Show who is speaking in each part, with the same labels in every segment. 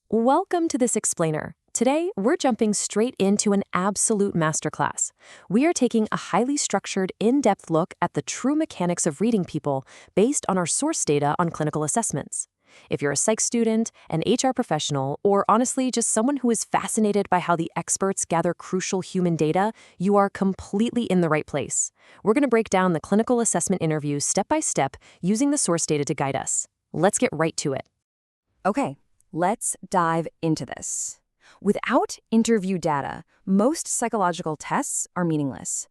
Speaker 1: Welcome to this explainer. Today, we're jumping straight into an absolute masterclass. We are taking a highly structured, in-depth look at the true mechanics of reading people based on our source data on clinical assessments. If you're a psych student, an HR professional, or honestly just someone who is fascinated by how the experts gather crucial human data, you are completely in the right place. We're going to break down the clinical assessment interview step by step using the source data to guide us. Let's get right to it.
Speaker 2: Okay, let's dive into this. Without interview data, most psychological tests are meaningless.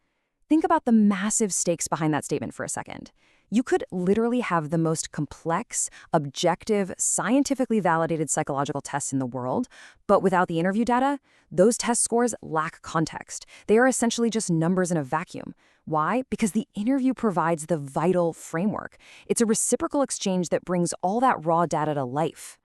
Speaker 2: Think about the massive stakes behind that statement for a second. You could literally have the most complex, objective, scientifically validated psychological tests in the world, but without the interview data, those test scores lack context. They are essentially just numbers in a vacuum. Why? Because the interview provides the vital framework. It's a reciprocal exchange that brings all that raw data to life.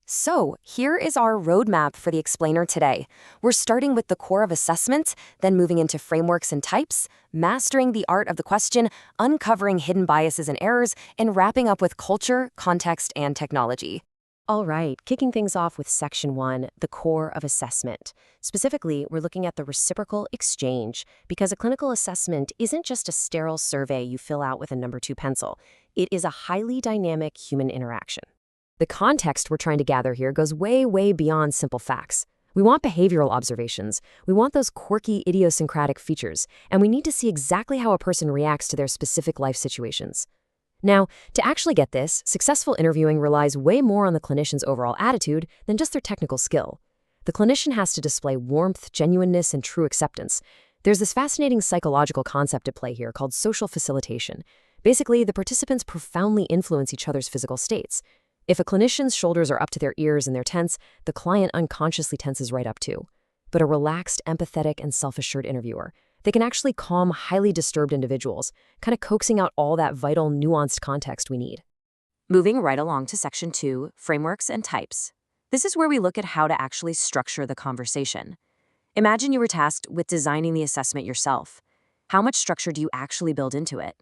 Speaker 3: So, here is our roadmap for the explainer today. We're starting with the core of assessment, then moving into frameworks and types, mastering the art of the question, uncovering hidden biases and errors, and wrapping up with culture, context, and technology.
Speaker 1: All right, kicking things off with Section 1, the core of assessment. Specifically, we're looking at the reciprocal exchange, because a clinical assessment isn't just a sterile survey you fill out with a number 2 pencil. It is a highly dynamic human interaction. The context we're trying to gather here goes way, way beyond simple facts. We want behavioral observations. We want those quirky, idiosyncratic features, and we need to see exactly how a person reacts to their specific life situations. Now, to actually get this, successful interviewing relies way more on the clinician's overall attitude than just their technical skill. The clinician has to display warmth, genuineness, and true acceptance. There's this fascinating psychological concept at play here called social facilitation. Basically, the participants profoundly influence each other's physical states. If a clinician's shoulders are up to their ears and they're tense, the client unconsciously tenses right up too. But a relaxed, empathetic, and self-assured interviewer, they can actually calm highly disturbed individuals, kind of coaxing out all that vital, nuanced context we need.
Speaker 3: Moving right along to Section 2, frameworks and types. This is where we look at how to actually structure the conversation. Imagine you were tasked with designing the assessment yourself. How much structure do you actually build into it?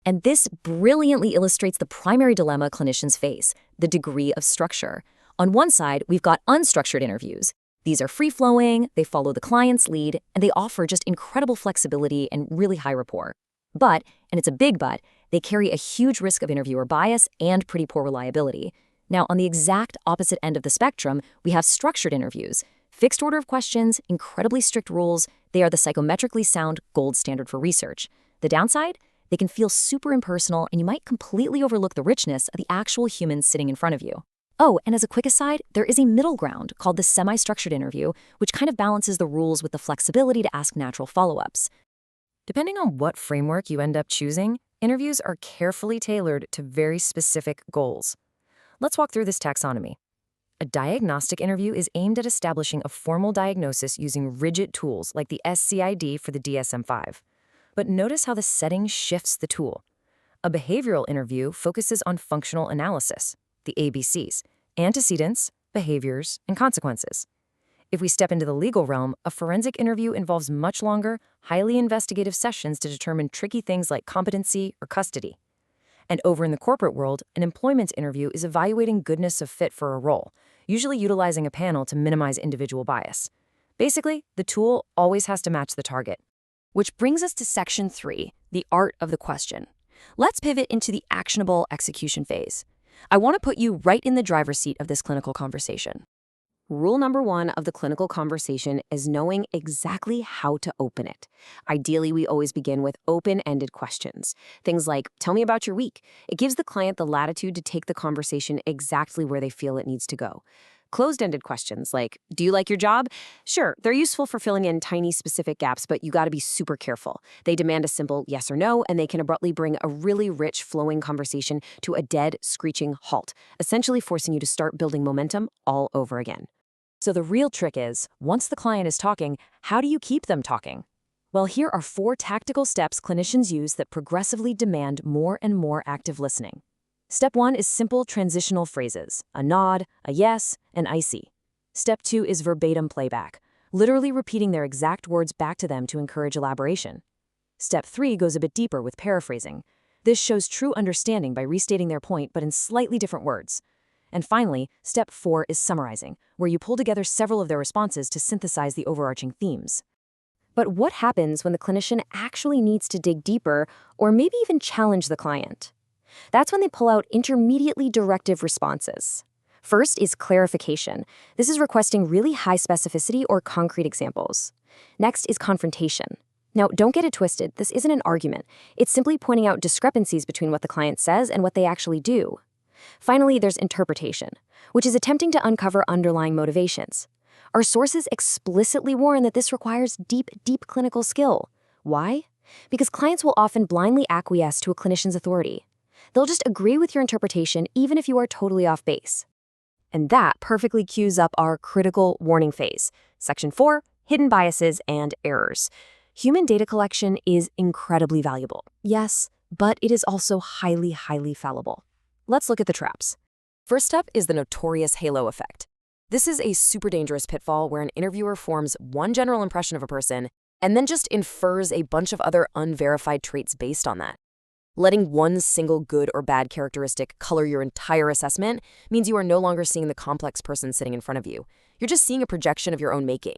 Speaker 2: And this brilliantly illustrates the primary dilemma clinicians face, the degree of structure. On one side, we've got unstructured interviews. These are free-flowing, they follow the client's lead, and they offer just incredible flexibility and really high rapport. But, and it's a big but, they carry a huge risk of interviewer bias and pretty poor reliability. Now, on the exact opposite end of the spectrum, we have structured interviews. Fixed order of questions, incredibly strict rules, they are the psychometrically sound gold standard for research. The downside? They can feel super impersonal, and you might completely overlook the richness of the actual humans sitting in front of you. Oh, and as a quick aside, there is a middle ground called the semi-structured interview, which kind of balances the rules with the flexibility to ask natural follow-ups.
Speaker 1: Depending on what framework you end up choosing, interviews are carefully tailored to very specific goals. Let's walk through this taxonomy. A diagnostic interview is aimed at establishing a formal diagnosis using rigid tools like the SCID for the DSM-5. But notice how the setting shifts the tool. A behavioral interview focuses on functional analysis, the ABCs, antecedents, behaviors, and consequences. If we step into the legal realm, a forensic interview involves much longer, highly investigative sessions to determine tricky things like competency or custody. And over in the corporate world, an employment interview is evaluating goodness of fit for a role, usually utilizing a panel to minimize individual bias. Basically, the tool always has to match the target.
Speaker 2: Which brings us to Section 3, the art of the question. Let's pivot into the actionable execution phase. I want to put you right in the driver's seat of this clinical conversation.
Speaker 3: Rule number 1 of the clinical conversation is knowing exactly how to open it. Ideally, we always begin with open-ended questions. Things like, tell me about your week. It gives the client the latitude to take the conversation exactly where they feel it needs to go. Closed-ended questions like, do you like your job? Sure, they're useful for filling in tiny specific gaps, but you gotta be super careful. They demand a simple yes or no, and they can abruptly bring a really rich, flowing conversation to a dead, screeching halt, essentially forcing you to start building momentum all over again.
Speaker 1: So the real trick is, once the client is talking, how do you keep them talking? Well, here are 4 tactical steps clinicians use that progressively demand more and more active listening. Step 1 is simple transitional phrases, a nod, a yes, an icy. Step 2 is verbatim playback, literally repeating their exact words back to them to encourage elaboration. Step 3 goes a bit deeper with paraphrasing. This shows true understanding by restating their point but in slightly different words.
Speaker 3: And finally, step 4 is summarizing, where you pull together several of their responses to synthesize the overarching themes. But what happens when the clinician actually needs to dig deeper or maybe even challenge the client? That's when they pull out intermediately directive responses. First is clarification. This is requesting really high specificity or concrete examples. Next is confrontation. Now, don't get it twisted. This isn't an argument. It's simply pointing out discrepancies between what the client says and what they actually do. Finally, there's interpretation, which is attempting to uncover underlying motivations. Our sources explicitly warn that this requires deep clinical skill. Why? Because clients will often blindly acquiesce to a clinician's authority. They'll just agree with your interpretation even if you are totally off base. And that perfectly cues up our critical warning phase. Section 4, hidden biases and errors. Human data collection is incredibly valuable. Yes, but it is also highly fallible. Let's look at the traps. First up is the notorious halo effect. This is a super dangerous pitfall where an interviewer forms one general impression of a person and then just infers a bunch of other unverified traits based on that. Letting one single good or bad characteristic color your entire assessment means you are no longer seeing the complex person sitting in front of you. You're just seeing a projection of your own making.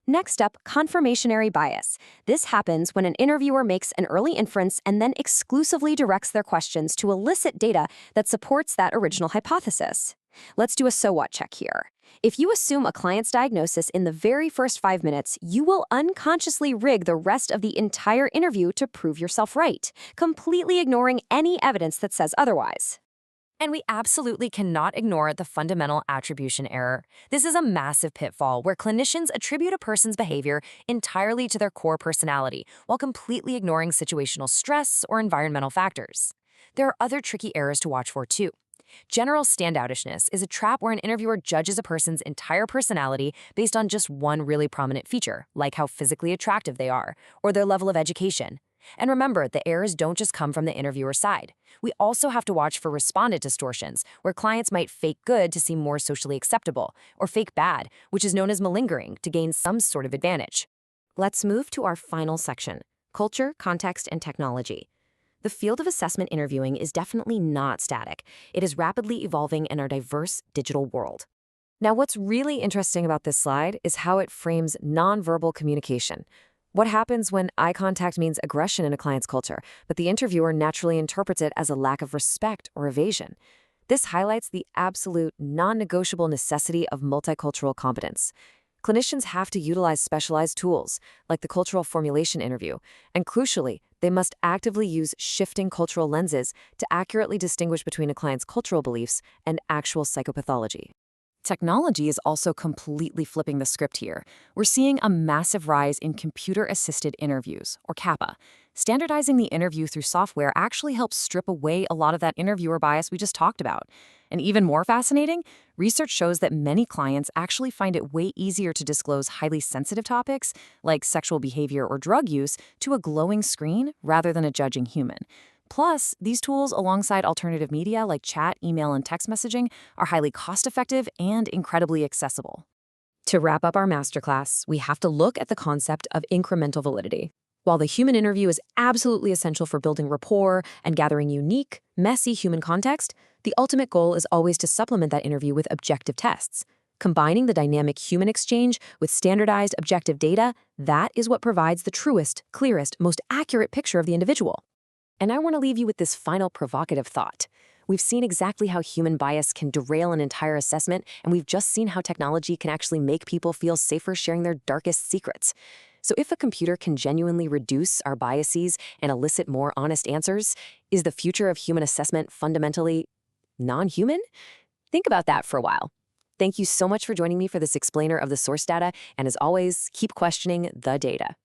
Speaker 1: Next up, confirmationary bias. This happens when an interviewer makes an early inference and then exclusively directs their questions to elicit data that supports that original hypothesis. Let's do a so what check here. If you assume a client's diagnosis in the very first 5 minutes, you will unconsciously rig the rest of the entire interview to prove yourself right, completely ignoring any evidence that says otherwise.
Speaker 3: And we absolutely cannot ignore the fundamental attribution error. This is a massive pitfall where clinicians attribute a person's behavior entirely to their core personality while completely ignoring situational stress or environmental factors. There are other tricky errors to watch for too. General standoutishness is a trap where an interviewer judges a person's entire personality based on just one really prominent feature, like how physically attractive they are, or their level of education. And remember, the errors don't just come from the interviewer's side. We also have to watch for respondent distortions, where clients might fake good to seem more socially acceptable, or fake bad, which is known as malingering, to gain some sort of advantage.
Speaker 1: Let's move to our final section, culture, context, and technology. The field of assessment interviewing is definitely not static. It is rapidly evolving in our diverse digital world.
Speaker 3: Now, what's really interesting about this slide is how it frames nonverbal communication. What happens when eye contact means aggression in a client's culture, but the interviewer naturally interprets it as a lack of respect or evasion? This highlights the absolute non-negotiable necessity of multicultural competence. Clinicians have to utilize specialized tools, like the cultural formulation interview, and crucially, they must actively use shifting cultural lenses to accurately distinguish between a client's cultural beliefs and actual psychopathology. Technology is also completely flipping the script here. We're seeing a massive rise in computer-assisted interviews, or CAPA. Standardizing the interview through software actually helps strip away a lot of that interviewer bias we just talked about. And even more fascinating, research shows that many clients actually find it way easier to disclose highly sensitive topics, like sexual behavior or drug use, to a glowing screen rather than a judging human. Plus, these tools, alongside alternative media like chat, email, and text messaging, are highly cost-effective and incredibly accessible. To wrap up our masterclass, we have to look at the concept of incremental validity. While the human interview is absolutely essential for building rapport and gathering unique, messy human context, the ultimate goal is always to supplement that interview with objective tests. Combining the dynamic human exchange with standardized objective data, that is what provides the truest, clearest, most accurate picture of the individual. And I want to leave you with this final provocative thought. We've seen exactly how human bias can derail an entire assessment, and we've just seen how technology can actually make people feel safer sharing their darkest secrets. So if a computer can genuinely reduce our biases and elicit more honest answers, is the future of human assessment fundamentally non-human? Think about that for a while. Thank you so much for joining me for this explainer of the source data, and as always, keep questioning the data.